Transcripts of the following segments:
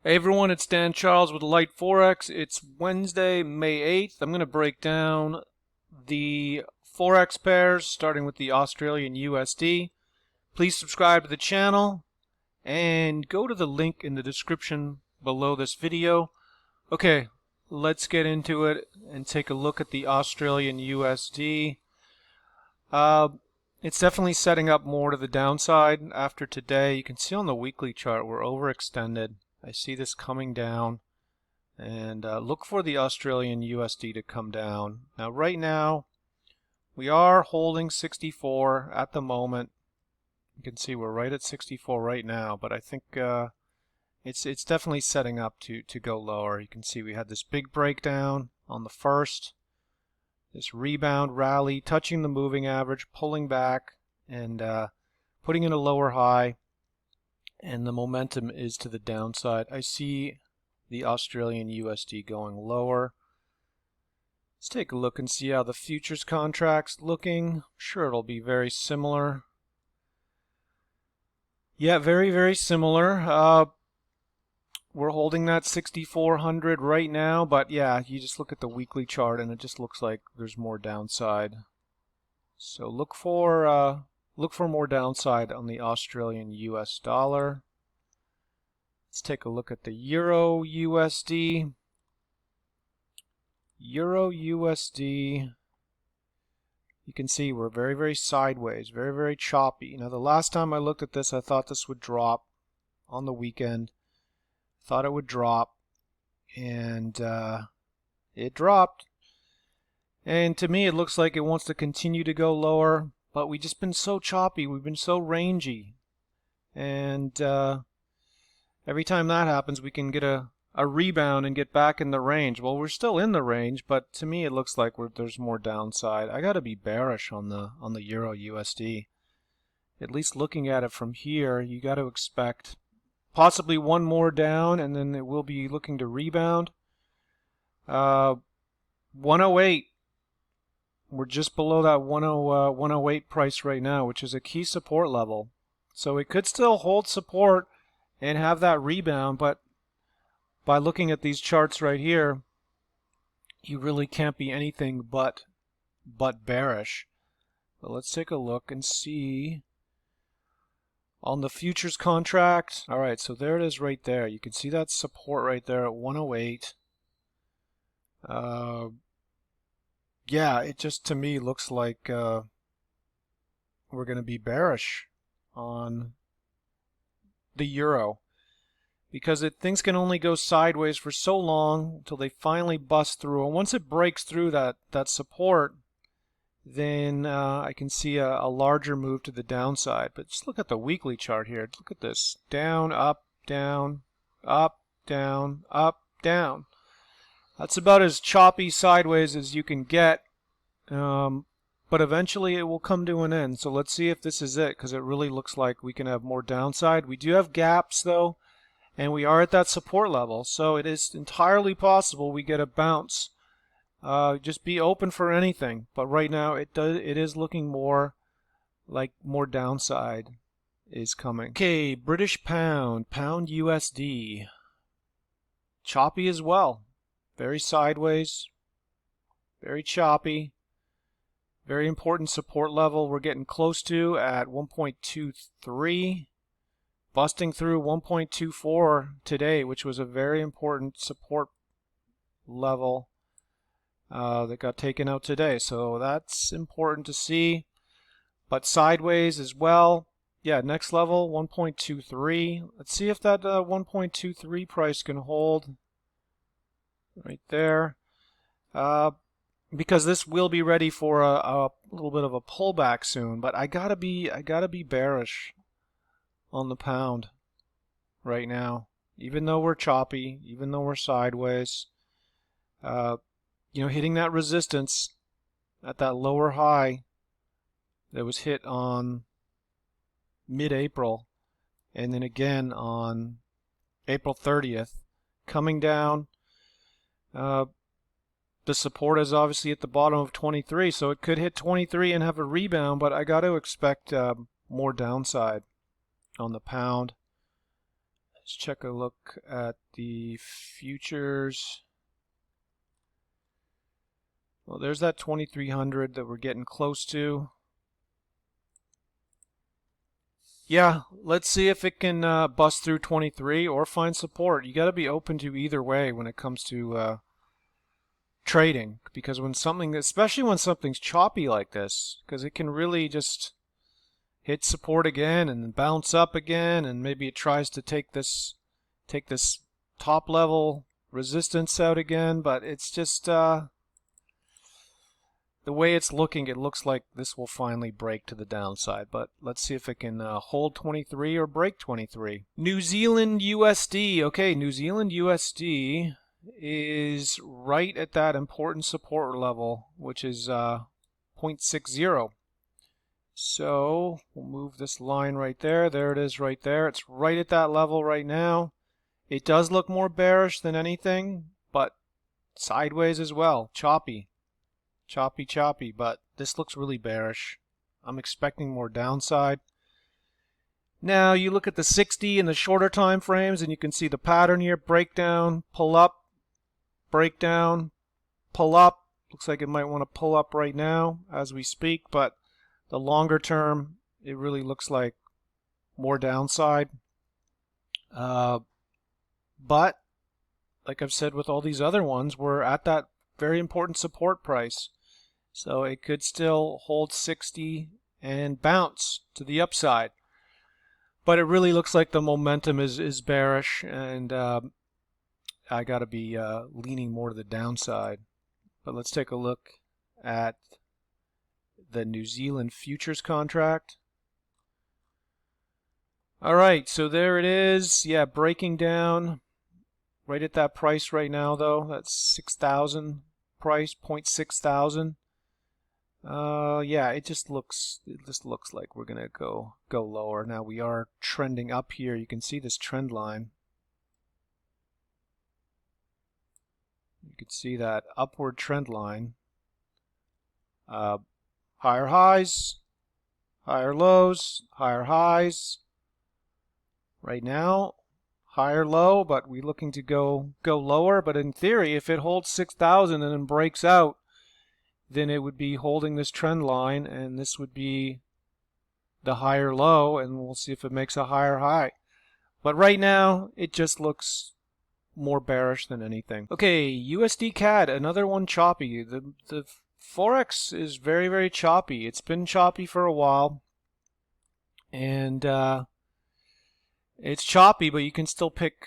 Hey everyone, it's Dan Charles with Lite Forex. It's Wednesday, May 8th. I'm going to break down the Forex pairs, starting with the Australian USD. Please subscribe to the channel and go to the link in the description below this video. Okay, let's get into it and take a look at the Australian USD. It's definitely setting up more to the downside after today. You can see on the weekly chart we're overextended. I see this coming down, and look for the Australian USD to come down. Now right now we are holding 64 at the moment. You can see we're right at 64 right now, but I think it's definitely setting up to go lower. You can see we had this big breakdown on the first, this rebound rally touching the moving average, pulling back and putting in a lower high, and the momentum is to the downside. I see the Australian USD going lower. Let's take a look and see how the futures contract's looking. I'm sure it'll be very similar. Yeah, very similar. We're holding that 6,400 right now, but yeah, you just look at the weekly chart and it just looks like there's more downside. So look for more downside on the Australian US dollar. Let's take a look at the Euro USD. Euro USD, you can see we're very sideways, very choppy. Now the last time I looked at this, I thought this would drop on the weekend. Thought it would drop, and it dropped. And to me, it looks like it wants to continue to go lower, but we've just been so choppy. We've been so rangy, and every time that happens, we can get a rebound and get back in the range. Well, we're still in the range, but to me, it looks like there's more downside. I got to be bearish on the Euro USD. At least looking at it from here, you got to expect possibly one more down, and then it will be looking to rebound. 108. We're just below that 108 price right now, which is a key support level. So it could still hold support and have that rebound, but by looking at these charts right here, you really can't be anything but bearish. But let's take a look and see on the futures contract. All right, so there it is right there. You can see that support right there at 108. Yeah, it just to me looks like we're going to be bearish on the euro, because things can only go sideways for so long until they finally bust through. And once it breaks through that support, then I can see a larger move to the downside. But just look at the weekly chart here. Look at this. Down, up, down, up, down, up, down. That's about as choppy sideways as you can get. But eventually it will come to an end. So let's see if this is it, because it really looks like we can have more downside. We do have gaps though, and we are at that support level. So it is entirely possible we get a bounce. Just be open for anything. But right now it is looking more like more downside is coming. Okay, British pound, pound USD. Choppy as well. Very sideways. Very choppy. Very important support level we're getting close to at 1.23. Busting through 1.24 today, which was a very important support level that got taken out today. So that's important to see. But sideways as well. Yeah, next level, 1.23. Let's see if that 1.23 price can hold right there. Because this will be ready for a little bit of a pullback soon. But I gotta be bearish on the pound right now, even though we're choppy, even though we're sideways. Hitting that resistance at that lower high that was hit on mid-April, and then again on April 30th, coming down. The support is obviously at the bottom of 23, so it could hit 23 and have a rebound, but I got to expect more downside on the pound. Let's check a look at the futures. Well, there's that 2300 that we're getting close to. Yeah, let's see if it can bust through 23 or find support. You got to be open to either way when it comes to trading, because when something, especially when something's choppy like this, because it can really just hit support again and bounce up again, and maybe it tries to take this top level resistance out again, but it's just the way it's looking, it looks like this will finally break to the downside. But let's see if it can hold 23 or break 23. New Zealand USD. Okay, New Zealand USD is right at that important support level, which is 0.60. So we'll move this line right there. There it is right there. It's right at that level right now. It does look more bearish than anything, but sideways as well. Choppy, but this looks really bearish. I'm expecting more downside. Now you look at the 60 and the shorter time frames, and you can see the pattern here: breakdown, pull up, breakdown, pull up. Looks like it might want to pull up right now as we speak, but the longer term, it really looks like more downside. But like I've said with all these other ones, we're at that very important support price. So it could still hold 60 and bounce to the upside. But it really looks like the momentum is bearish, and I got to be leaning more to the downside. But let's take a look at the New Zealand futures contract. All right, so there it is. Yeah, breaking down right at that price right now, though. That's 6,000 price, 0.6,000. Yeah, it just looks like we're gonna go lower. Now we are trending up here. You can see this trend line. You can see that upward trend line. Higher highs, higher lows, higher highs. Right now, higher low, but we're looking to go lower. But in theory, if it holds 6,000 and then breaks out, then it would be holding this trend line, and this would be the higher low, and we'll see if it makes a higher high. But right now, it just looks more bearish than anything. Okay, USDCAD, another one choppy. The Forex is very, very choppy. It's been choppy for a while, and it's choppy, but you can still pick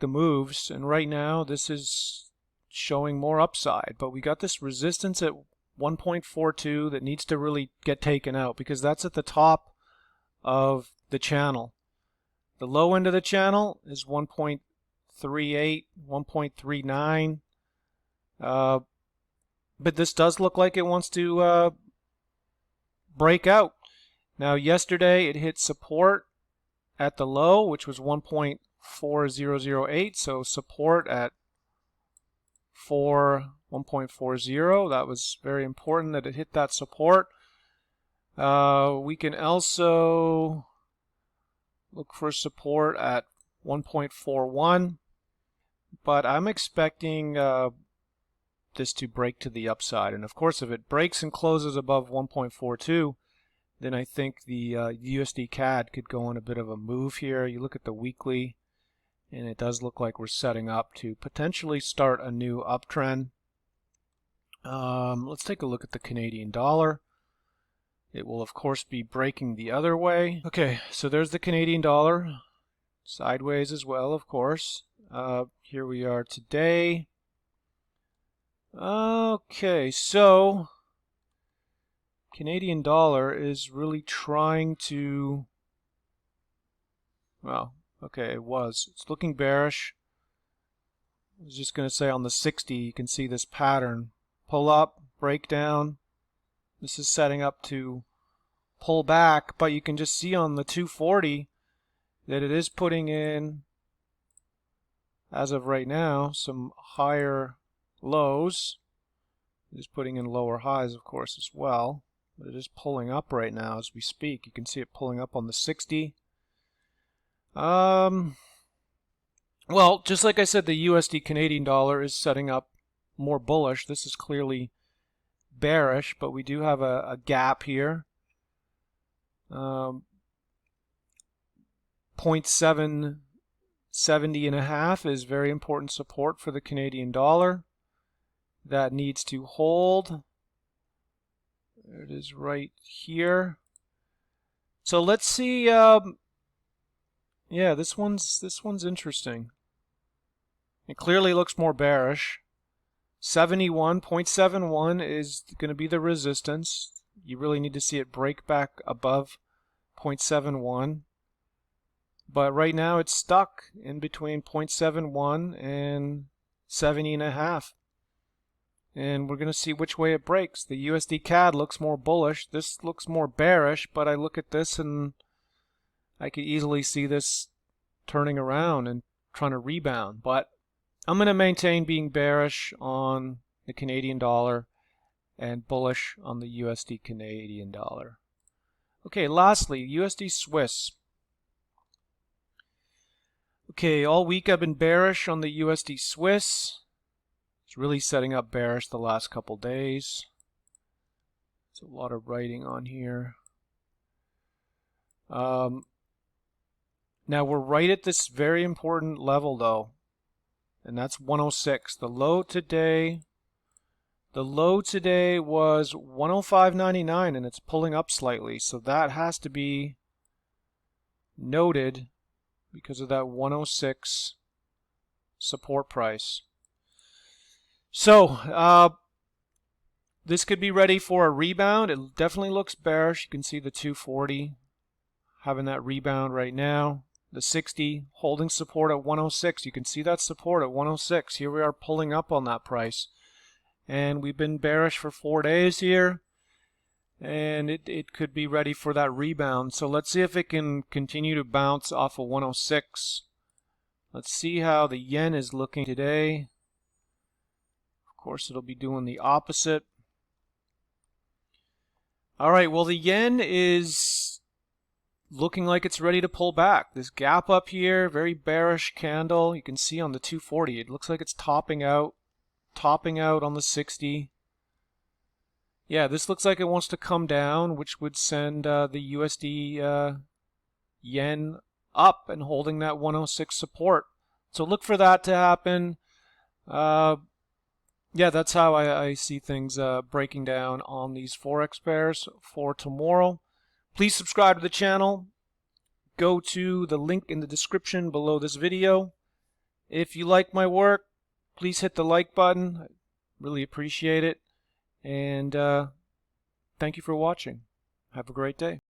the moves. And right now, this is showing more upside, but we got this resistance at 1.42 that needs to really get taken out, because that's at the top of the channel. The low end of the channel is 1.38, 1.39. But this does look like it wants to break out. Now yesterday it hit support at the low, which was 1.4008, so support at 1.40. That was very important that it hit that support. We can also look for support at 1.41, but I'm expecting this to break to the upside. And of course, if it breaks and closes above 1.42, then I think the USD CAD could go on a bit of a move here. You look at the weekly, and it does look like we're setting up to potentially start a new uptrend. Let's take a look at the Canadian dollar. It will of course be breaking the other way. Okay, so there's the Canadian dollar, sideways as well, of course. Here we are today. Okay, so Canadian dollar is really trying to, well, okay, it's looking bearish. I was just going to say on the 60, you can see this pattern. Pull up, break down. This is setting up to pull back, but you can just see on the 240 that it is putting in, as of right now, some higher lows. It is putting in lower highs, of course, as well. But it is pulling up right now as we speak. You can see it pulling up on the 60. Well, just like I said, the USD Canadian dollar is setting up more bullish. This is clearly bearish, but we do have a gap here. 0.770.5 is very important support for the Canadian dollar. That needs to hold. There it is right here. So let's see. Yeah, this one's interesting. It clearly looks more bearish. 71.71 is going to be the resistance. You really need to see it break back above 0.71. But right now it's stuck in between 0.71 and 70.5. And we're going to see which way it breaks. The USDCAD looks more bullish. This looks more bearish, but I look at this and I could easily see this turning around and trying to rebound. But I'm going to maintain being bearish on the Canadian dollar and bullish on the USD Canadian dollar. Okay, lastly, USD Swiss. Okay, all week I've been bearish on the USD Swiss. It's really setting up bearish the last couple days. There's a lot of writing on here. Now we're right at this very important level though, and that's 106. The low today was 105.99 and it's pulling up slightly, so that has to be noted because of that 106 support price. So this could be ready for a rebound. It definitely looks bearish. You can see the 240 having that rebound right now. The 60 holding support at 106. You can see that support at 106. Here we are pulling up on that price. And we've been bearish for 4 days here. And it could be ready for that rebound. So let's see if it can continue to bounce off of 106. Let's see how the yen is looking today. Of course, it'll be doing the opposite. All right, well, the yen is looking like it's ready to pull back. This gap up here, very bearish candle. You can see on the 240, it looks like it's topping out on the 60. Yeah, this looks like it wants to come down, which would send the USD yen up and holding that 106 support. So look for that to happen. Yeah, that's how I see things breaking down on these Forex pairs for tomorrow. Please subscribe to the channel. Go to the link in the description below this video. If you like my work, please hit the like button. I really appreciate it. And thank you for watching. Have a great day.